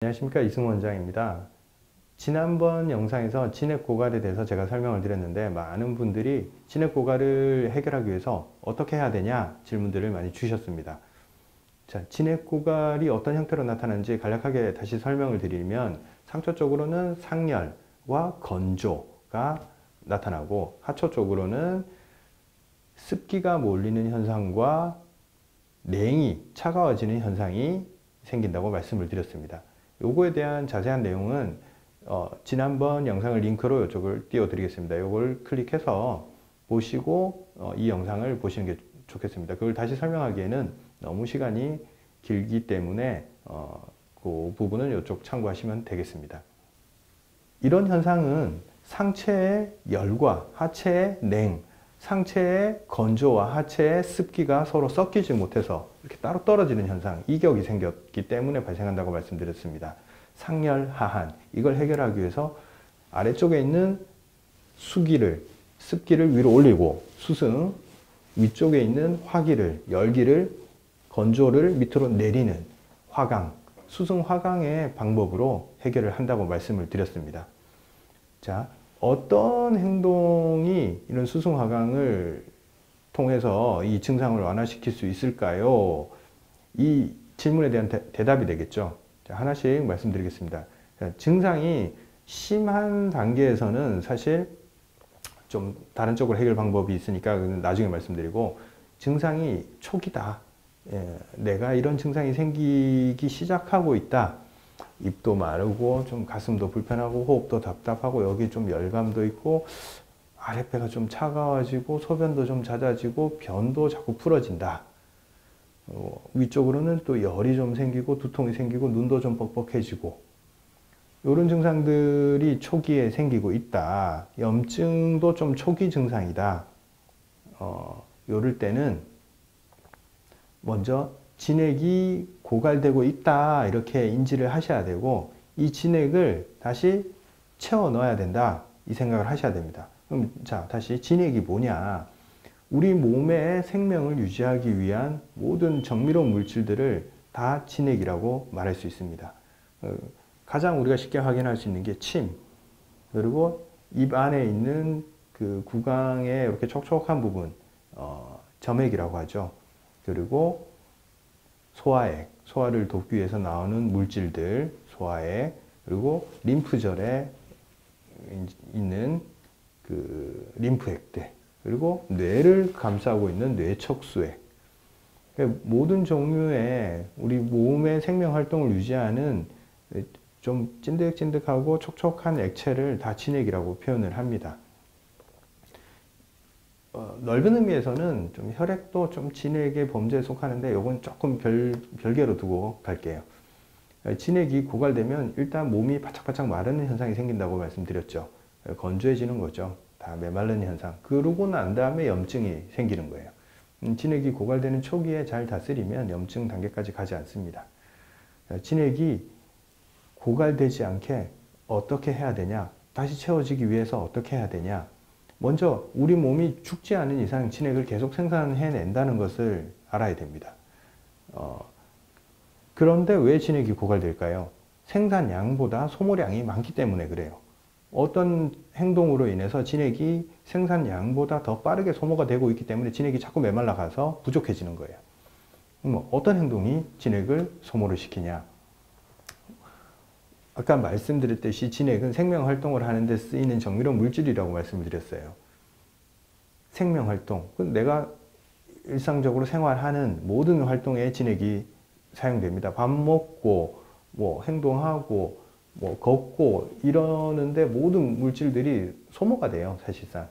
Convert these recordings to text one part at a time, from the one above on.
안녕하십니까, 이승 원장입니다. 지난번 영상에서 진액 고갈에 대해서 제가 설명을 드렸는데 많은 분들이 진액 고갈을 해결하기 위해서 어떻게 해야 되냐 질문들을 많이 주셨습니다. 자, 진액 고갈이 어떤 형태로 나타나는지 간략하게 다시 설명을 드리면 상초 쪽으로는 상열과 건조가 나타나고 하초 쪽으로는 습기가 몰리는 현상과 냉이 차가워지는 현상이 생긴다고 말씀을 드렸습니다. 요거에 대한 자세한 내용은 지난번 영상을 링크로 이쪽을 띄워 드리겠습니다. 요걸 클릭해서 보시고 이 영상을 보시는 게 좋겠습니다. 그걸 다시 설명하기에는 너무 시간이 길기 때문에 그 부분은 이쪽 참고하시면 되겠습니다. 이런 현상은 상체의 열과 하체의 냉, 상체의 건조와 하체의 습기가 서로 섞이지 못해서 이렇게 따로 떨어지는 현상, 이격이 생겼기 때문에 발생한다고 말씀드렸습니다. 상열, 하한, 이걸 해결하기 위해서 아래쪽에 있는 수기를, 습기를 위로 올리고 수승, 위쪽에 있는 화기를, 열기를, 건조를 밑으로 내리는 화강, 수승 화강의 방법으로 해결을 한다고 말씀을 드렸습니다. 자, 어떤 행동이 이런 수승화강을 통해서 이 증상을 완화시킬 수 있을까요? 이 질문에 대한 대답이 되겠죠. 자, 하나씩 말씀드리겠습니다. 자, 증상이 심한 단계에서는 사실 좀 다른 쪽으로 해결 방법이 있으니까 나중에 말씀드리고, 증상이 초기다. 내가 이런 증상이 생기기 시작하고 있다. 입도 마르고 좀 가슴도 불편하고 호흡도 답답하고 여기 좀 열감도 있고 아랫배가 좀 차가워지고 소변도 좀 잦아지고 변도 자꾸 풀어진다. 위쪽으로는 또 열이 좀 생기고 두통이 생기고 눈도 좀 뻑뻑해지고 이런 증상들이 초기에 생기고 있다. 염증도 좀 초기 증상이다. 이럴 때는 먼저 진액이 고갈되고 있다 이렇게 인지를 하셔야 되고, 이 진액을 다시 채워 넣어야 된다 이 생각을 하셔야 됩니다. 그럼 자, 다시 진액이 뭐냐, 우리 몸의 생명을 유지하기 위한 모든 정밀원 물질들을 다 진액이라고 말할 수 있습니다. 가장 우리가 쉽게 확인할 수 있는 게 침, 그리고 입 안에 있는 그 구강의 이렇게 촉촉한 부분, 점액이라고 하죠. 그리고 소화액, 소화를 돕기 위해서 나오는 물질들, 소화액, 그리고 림프절에 있는 그 림프액들, 그리고 뇌를 감싸고 있는 뇌척수액. 모든 종류의 우리 몸의 생명 활동을 유지하는 좀 찐득찐득하고 촉촉한 액체를 다 진액이라고 표현을 합니다. 넓은 의미에서는 좀 혈액도 좀 진액의 범죄에 속하는데 이건 조금 별개로 두고 갈게요. 진액이 고갈되면 일단 몸이 바짝바짝 마르는 현상이 생긴다고 말씀드렸죠. 건조해지는 거죠. 다 메마른 현상. 그러고 난 다음에 염증이 생기는 거예요. 진액이 고갈되는 초기에 잘 다스리면 염증 단계까지 가지 않습니다. 진액이 고갈되지 않게 어떻게 해야 되냐? 다시 채워지기 위해서 어떻게 해야 되냐? 먼저 우리 몸이 죽지 않은 이상 진액을 계속 생산해낸다는 것을 알아야 됩니다. 그런데 왜 진액이 고갈될까요? 생산량보다 소모량이 많기 때문에 그래요. 어떤 행동으로 인해서 진액이 생산량보다 더 빠르게 소모가 되고 있기 때문에 진액이 자꾸 메말라 가서 부족해지는 거예요. 어떤 행동이 진액을 소모를 시키냐? 아까 말씀드렸듯이 진액은 생명활동을 하는 데 쓰이는 정밀원 물질이라고 말씀을 드렸어요. 생명활동, 내가 일상적으로 생활하는 모든 활동에 진액이 사용됩니다. 밥 먹고, 뭐 행동하고, 뭐 걷고 이러는데 모든 물질들이 소모가 돼요, 사실상.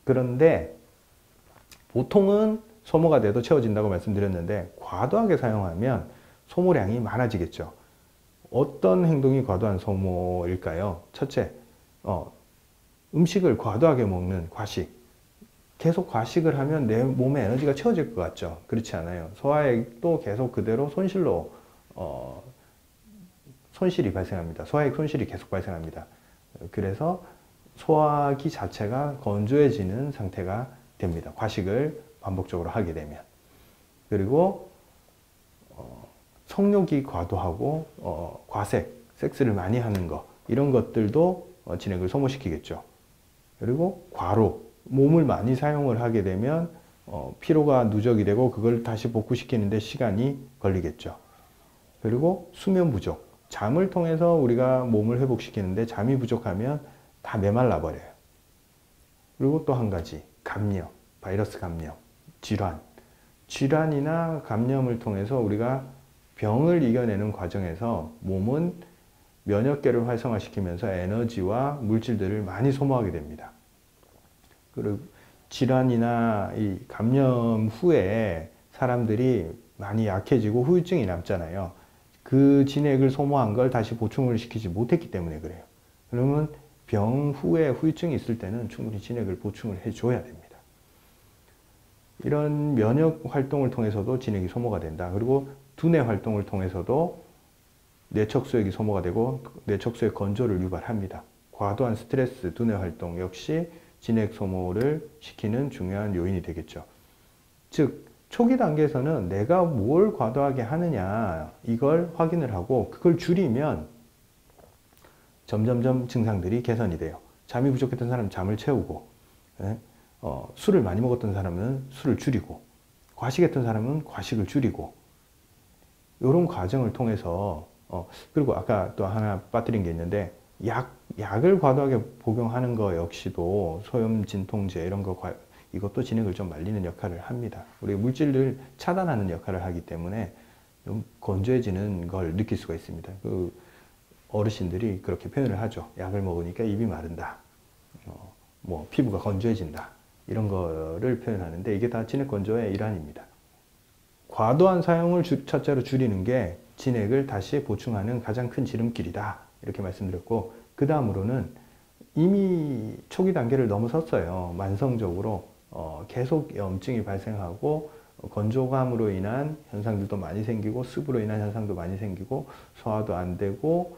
그런데 보통은 소모가 돼도 채워진다고 말씀드렸는데 과도하게 사용하면 소모량이 많아지겠죠. 어떤 행동이 과도한 소모일까요? 첫째, 음식을 과도하게 먹는 과식. 계속 과식을 하면 내 몸에 에너지가 채워질 것 같죠? 그렇지 않아요. 소화액도 계속 그대로 손실로 손실이 발생합니다. 소화액 손실이 계속 발생합니다. 그래서 소화기 자체가 건조해지는 상태가 됩니다. 과식을 반복적으로 하게 되면. 그리고 성욕이 과도하고 섹스를 많이 하는 거, 이런 것들도 진액을 소모시키겠죠. 그리고 과로, 몸을 많이 사용을 하게 되면 피로가 누적이 되고 그걸 다시 복구시키는데 시간이 걸리겠죠. 그리고 수면 부족, 잠을 통해서 우리가 몸을 회복시키는데 잠이 부족하면 다 메말라 버려요. 그리고 또 한 가지, 감염, 바이러스 감염, 질환이나 감염을 통해서 우리가 병을 이겨내는 과정에서 몸은 면역계를 활성화시키면서 에너지와 물질들을 많이 소모하게 됩니다. 그리고 질환이나 이 감염 후에 사람들이 많이 약해지고 후유증이 남잖아요. 그 진액을 소모한 걸 다시 보충을 시키지 못했기 때문에 그래요. 그러면 병 후에 후유증이 있을 때는 충분히 진액을 보충을 해줘야 됩니다. 이런 면역 활동을 통해서도 진액이 소모가 된다. 그리고 두뇌 활동을 통해서도 뇌척수액이 소모가 되고 뇌척수액 건조를 유발합니다. 과도한 스트레스, 두뇌 활동 역시 진액 소모를 시키는 중요한 요인이 되겠죠. 즉 초기 단계에서는 내가 뭘 과도하게 하느냐 이걸 확인을 하고 그걸 줄이면 점점점 증상들이 개선이 돼요. 잠이 부족했던 사람은 잠을 채우고, 술을 많이 먹었던 사람은 술을 줄이고, 과식했던 사람은 과식을 줄이고, 이런 과정을 통해서 그리고 아까 또 하나 빠뜨린 게 있는데 약을 과도하게 복용하는 거 역시도 소염 진통제 이런 거 이것도 진액을 좀 말리는 역할을 합니다. 우리 물질을 차단하는 역할을 하기 때문에 좀 건조해지는 걸 느낄 수가 있습니다. 그 어르신들이 그렇게 표현을 하죠. 약을 먹으니까 입이 마른다. 뭐 피부가 건조해진다. 이런 거를 표현하는데 이게 다 진액 건조의 일환입니다. 과도한 사용을 첫째로 줄이는 게 진액을 다시 보충하는 가장 큰 지름길이다. 이렇게 말씀드렸고 그 다음으로는 이미 초기 단계를 넘어섰어요. 만성적으로 계속 염증이 발생하고 건조감으로 인한 현상들도 많이 생기고 습으로 인한 현상도 많이 생기고 소화도 안 되고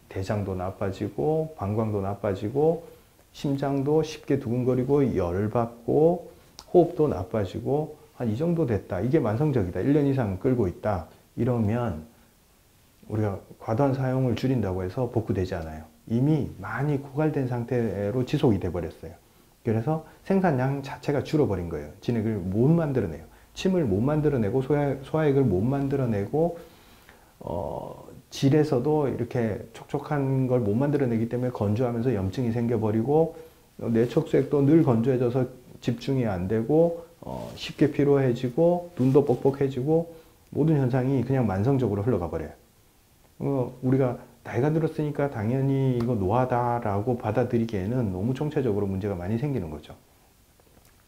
대장도 나빠지고 방광도 나빠지고 심장도 쉽게 두근거리고 열받고 호흡도 나빠지고 한 이 정도 됐다. 이게 만성적이다. 1년 이상 끌고 있다. 이러면 우리가 과도한 사용을 줄인다고 해서 복구되지 않아요. 이미 많이 고갈된 상태로 지속이 돼 버렸어요. 그래서 생산량 자체가 줄어버린 거예요. 진액을 못 만들어내요. 침을 못 만들어내고 소화액을 못 만들어내고 질에서도 이렇게 촉촉한 걸 못 만들어내기 때문에 건조하면서 염증이 생겨버리고 뇌척수액도 늘 건조해져서 집중이 안 되고 쉽게 피로해지고 눈도 뻑뻑해지고 모든 현상이 그냥 만성적으로 흘러가 버려요. 우리가 나이가 들었으니까 당연히 이거 노화다라고 받아들이기에는 너무 총체적으로 문제가 많이 생기는 거죠.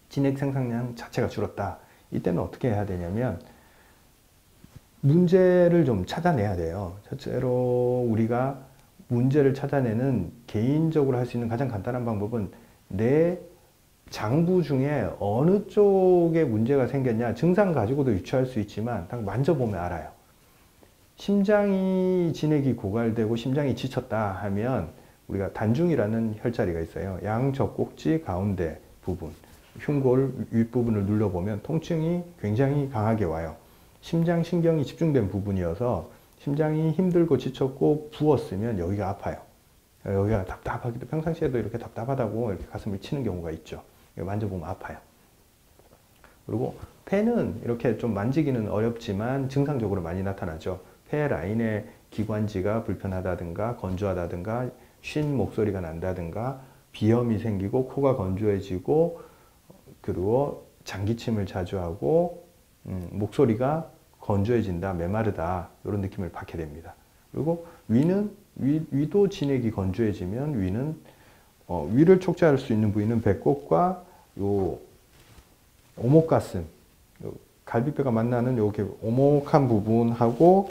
진액 생산량 자체가 줄었다. 이때는 어떻게 해야 되냐면 문제를 좀 찾아내야 돼요. 첫째로 우리가 문제를 찾아내는 개인적으로 할 수 있는 가장 간단한 방법은 내 장부 중에 어느 쪽에 문제가 생겼냐 증상 가지고도 유추할 수 있지만 딱 만져보면 알아요. 심장이 진액이 고갈되고 심장이 지쳤다 하면 우리가 단중이라는 혈자리가 있어요. 양쪽 꼭지 가운데 부분 흉골 윗부분을 눌러보면 통증이 굉장히 강하게 와요. 심장 신경이 집중된 부분이어서 심장이 힘들고 지쳤고 부었으면 여기가 아파요. 여기가 답답하기도 평상시에도 이렇게 답답하다고 이렇게 가슴을 치는 경우가 있죠. 만져보면 아파요. 그리고 폐는 이렇게 좀 만지기는 어렵지만 증상적으로 많이 나타나죠. 폐 라인의 기관지가 불편하다든가 건조하다든가 쉰 목소리가 난다든가 비염이 생기고 코가 건조해지고 그리고 장기침을 자주 하고 목소리가 건조해진다, 메마르다 이런 느낌을 받게 됩니다. 그리고 위도 진액이 건조해지면 위를 촉진할 수 있는 부위는 배꼽과 요 오목가슴, 갈비뼈가 만나는 요게 오목한 부분하고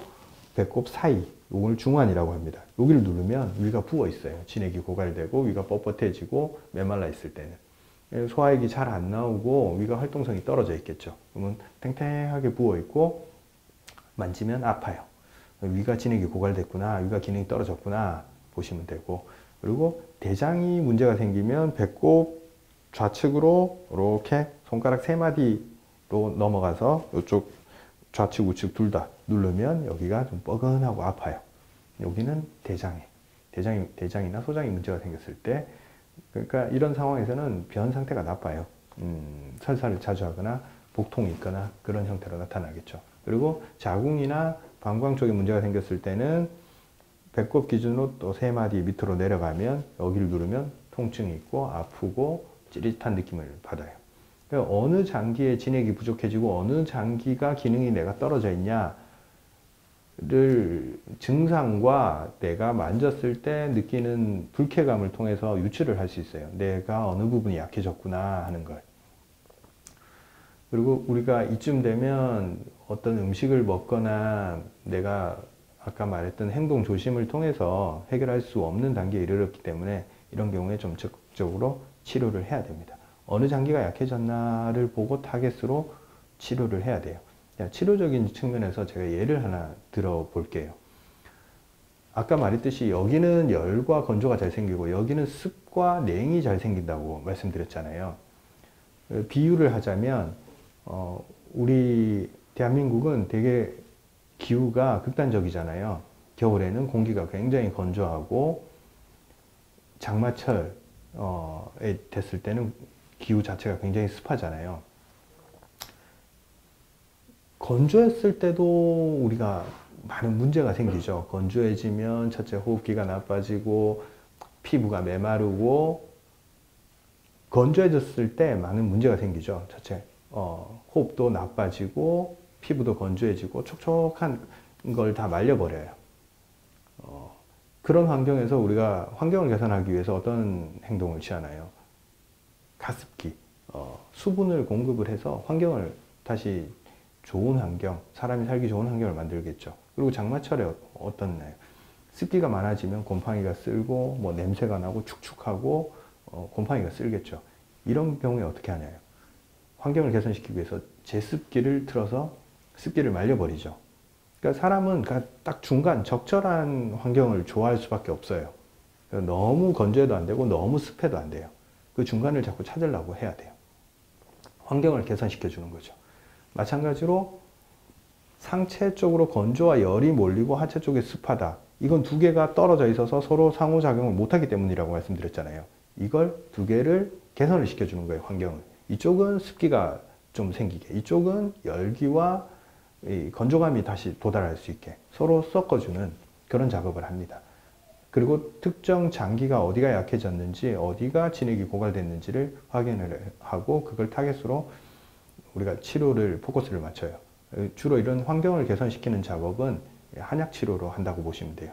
배꼽 사이, 요걸 중환이라고 합니다. 여기를 누르면 위가 부어 있어요. 진액이 고갈되고 위가 뻣뻣해지고 메말라 있을 때는. 소화액이 잘 안 나오고 위가 활동성이 떨어져 있겠죠. 그러면 탱탱하게 부어 있고 만지면 아파요. 위가 진액이 고갈됐구나, 위가 기능이 떨어졌구나 보시면 되고, 그리고 대장이 문제가 생기면 배꼽 좌측으로 이렇게 손가락 3마디로 넘어가서 이쪽 좌측 우측 둘 다 누르면 여기가 좀 뻐근하고 아파요. 여기는 대장이나 소장이 문제가 생겼을 때, 그러니까 이런 상황에서는 변 상태가 나빠요. 설사를 자주 하거나 복통이 있거나 그런 형태로 나타나겠죠. 그리고 자궁이나 방광 쪽에 문제가 생겼을 때는 배꼽 기준으로 또 3마디 밑으로 내려가면 여기를 누르면 통증이 있고 아프고 찌릿한 느낌을 받아요. 그러니까 어느 장기에 진액이 부족해지고 어느 장기가 기능이 내가 떨어져 있냐를 증상과 내가 만졌을 때 느끼는 불쾌감을 통해서 유추를 할 수 있어요. 내가 어느 부분이 약해졌구나 하는 걸. 그리고 우리가 이쯤 되면 어떤 음식을 먹거나 내가 아까 말했던 행동 조심을 통해서 해결할 수 없는 단계에 이르렀기 때문에 이런 경우에 좀 적극적으로 치료를 해야 됩니다. 어느 장기가 약해졌나를 보고 타겟으로 치료를 해야 돼요. 치료적인 측면에서 제가 예를 하나 들어볼게요. 아까 말했듯이 여기는 열과 건조가 잘 생기고 여기는 습과 냉이 잘 생긴다고 말씀드렸잖아요. 비유를 하자면 우리 대한민국은 되게 기후가 극단적이잖아요. 겨울에는 공기가 굉장히 건조하고 장마철에 됐을 때는 기후 자체가 굉장히 습하잖아요. 건조했을 때도 우리가 많은 문제가 생기죠. 건조해지면 첫째 호흡기가 나빠지고 피부가 메마르고, 건조해졌을 때 많은 문제가 생기죠. 첫째 호흡도 나빠지고 피부도 건조해지고 촉촉한 걸 다 말려버려요. 그런 환경에서 우리가 환경을 개선하기 위해서 어떤 행동을 취하나요? 가습기, 수분을 공급을 해서 환경을 다시 좋은 환경, 사람이 살기 좋은 환경을 만들겠죠. 그리고 장마철에 어떻나요? 습기가 많아지면 곰팡이가 쓸고 뭐 냄새가 나고 축축하고 곰팡이가 쓸겠죠. 이런 경우에 어떻게 하나요? 환경을 개선시키기 위해서 제습기를 틀어서 습기를 말려버리죠. 그러니까 사람은 딱 중간 적절한 환경을 좋아할 수밖에 없어요. 너무 건조해도 안 되고 너무 습해도 안 돼요. 그 중간을 자꾸 찾으려고 해야 돼요. 환경을 개선시켜 주는 거죠. 마찬가지로 상체 쪽으로 건조와 열이 몰리고 하체 쪽에 습하다. 이건 두 개가 떨어져 있어서 서로 상호작용을 못하기 때문이라고 말씀드렸잖아요. 이걸 두 개를 개선을 시켜주는 거예요, 환경을. 이쪽은 습기가 좀 생기게, 이쪽은 열기와 이 건조감이 다시 도달할 수 있게 서로 섞어주는 그런 작업을 합니다. 그리고 특정 장기가 어디가 약해졌는지, 어디가 진액이 고갈됐는지를 확인을 하고 그걸 타겟으로 우리가 치료를, 포커스를 맞춰요. 주로 이런 환경을 개선시키는 작업은 한약 치료로 한다고 보시면 돼요.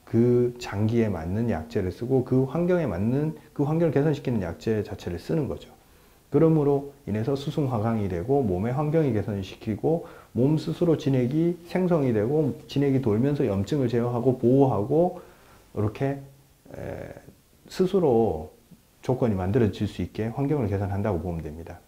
그 장기에 맞는 약제를 쓰고 그 환경에 맞는, 그 환경을 개선시키는 약제 자체를 쓰는 거죠. 그러므로 인해서 수승화강이 되고 몸의 환경이 개선시키고 몸 스스로 진액이 생성이 되고 진액이 돌면서 염증을 제어하고 보호하고 이렇게 스스로 조건이 만들어질 수 있게 환경을 개선한다고 보면 됩니다.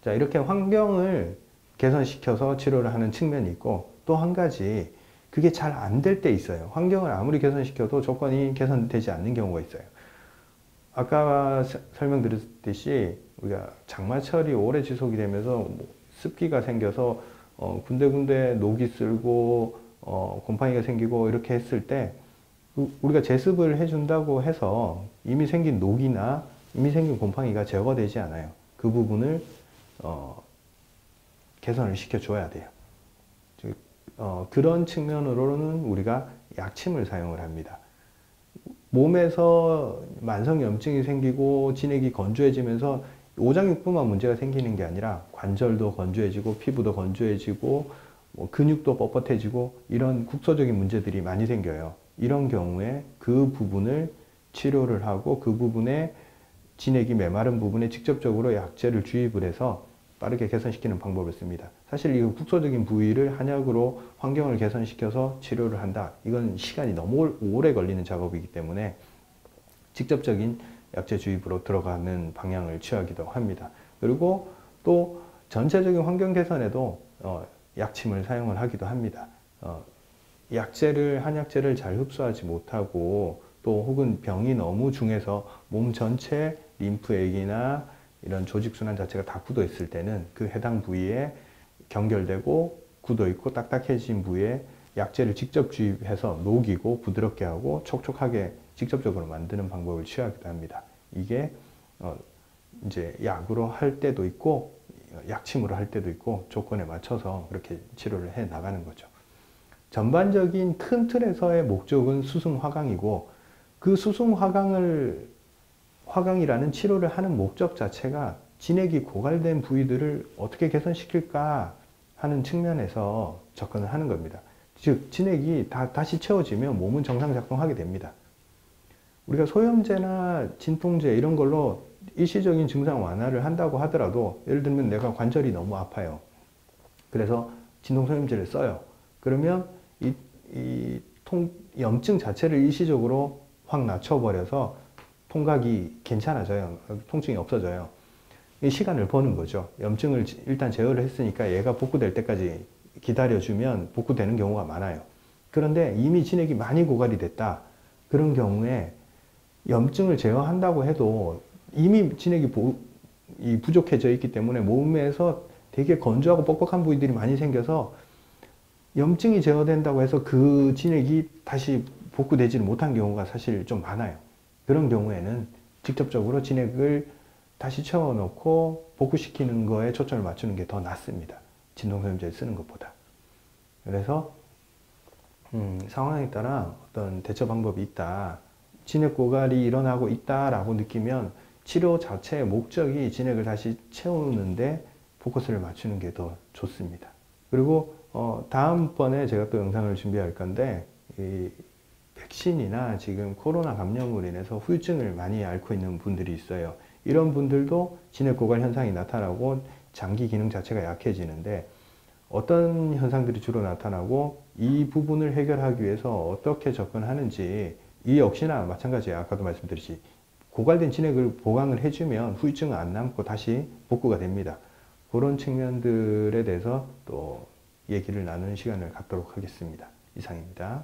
자, 이렇게 환경을 개선시켜서 치료를 하는 측면이 있고, 또 한 가지 그게 잘 안 될 때 있어요. 환경을 아무리 개선시켜도 조건이 개선되지 않는 경우가 있어요. 아까 설명드렸듯이 우리가 장마철이 오래 지속이 되면서 습기가 생겨서 군데군데 녹이 쓸고 곰팡이가 생기고 이렇게 했을 때 우리가 제습을 해준다고 해서 이미 생긴 녹이나 이미 생긴 곰팡이가 제거되지 않아요. 그 부분을 개선을 시켜줘야 돼요. 그런 측면으로는 우리가 약침을 사용을 합니다. 몸에서 만성염증이 생기고 진액이 건조해지면서 오장육부만 문제가 생기는 게 아니라 관절도 건조해지고 피부도 건조해지고 근육도 뻣뻣해지고 이런 국소적인 문제들이 많이 생겨요. 이런 경우에 그 부분을 치료를 하고 그 부분에 진액이 메마른 부분에 직접적으로 약제를 주입을 해서 빠르게 개선시키는 방법을 씁니다. 사실 이 국소적인 부위를 한약으로 환경을 개선시켜서 치료를 한다. 이건 시간이 너무 오래 걸리는 작업이기 때문에 직접적인 약제 주입으로 들어가는 방향을 취하기도 합니다. 그리고 또 전체적인 환경 개선에도 약침을 사용을 하기도 합니다. 한약제를 잘 흡수하지 못하고 또 혹은 병이 너무 중해서 몸 전체 림프액이나 이런 조직순환 자체가 다 굳어 있을 때는 그 해당 부위에 경결되고 굳어 있고 딱딱해진 부위에 약재를 직접 주입해서 녹이고 부드럽게 하고 촉촉하게 직접적으로 만드는 방법을 취하기도 합니다. 이게 이제 약으로 할 때도 있고 약침으로 할 때도 있고 조건에 맞춰서 그렇게 치료를 해 나가는 거죠. 전반적인 큰 틀에서의 목적은 수승 화강이고, 그 수승 화강이라는 치료를 하는 목적 자체가 진액이 고갈된 부위들을 어떻게 개선시킬까 하는 측면에서 접근을 하는 겁니다. 즉 진액이 다시 채워지면 몸은 정상 작동하게 됩니다. 우리가 소염제나 진통제 이런 걸로 일시적인 증상 완화를 한다고 하더라도, 예를 들면 내가 관절이 너무 아파요. 그래서 진통소염제를 써요. 그러면 염증 자체를 일시적으로 확 낮춰버려서 통각이 괜찮아져요. 통증이 없어져요. 시간을 버는 거죠. 염증을 일단 제어를 했으니까 얘가 복구될 때까지 기다려주면 복구되는 경우가 많아요. 그런데 이미 진액이 많이 고갈이 됐다. 그런 경우에 염증을 제어한다고 해도 이미 진액이 부족해져 있기 때문에 몸에서 되게 건조하고 뻑뻑한 부위들이 많이 생겨서 염증이 제어된다고 해서 그 진액이 다시 복구되지는 못한 경우가 사실 좀 많아요. 그런 경우에는 직접적으로 진액을 다시 채워놓고 복구시키는 거에 초점을 맞추는 게 더 낫습니다. 진통소염제를 쓰는 것보다. 그래서 상황에 따라 어떤 대처 방법이 있다, 진액 고갈이 일어나고 있다라고 느끼면 치료 자체의 목적이 진액을 다시 채우는데 포커스를 맞추는 게 더 좋습니다. 그리고 다음번에 제가 또 영상을 준비할 건데, 이 백신이나 지금 코로나 감염으로 인해서 후유증을 많이 앓고 있는 분들이 있어요. 이런 분들도 진액 고갈 현상이 나타나고 장기 기능 자체가 약해지는데, 어떤 현상들이 주로 나타나고 이 부분을 해결하기 위해서 어떻게 접근하는지, 이 역시나 마찬가지예요. 아까도 말씀드렸듯이 고갈된 진액을 보강을 해주면 후유증은 안 남고 다시 복구가 됩니다. 그런 측면들에 대해서 또 얘기를 나누는 시간을 갖도록 하겠습니다. 이상입니다.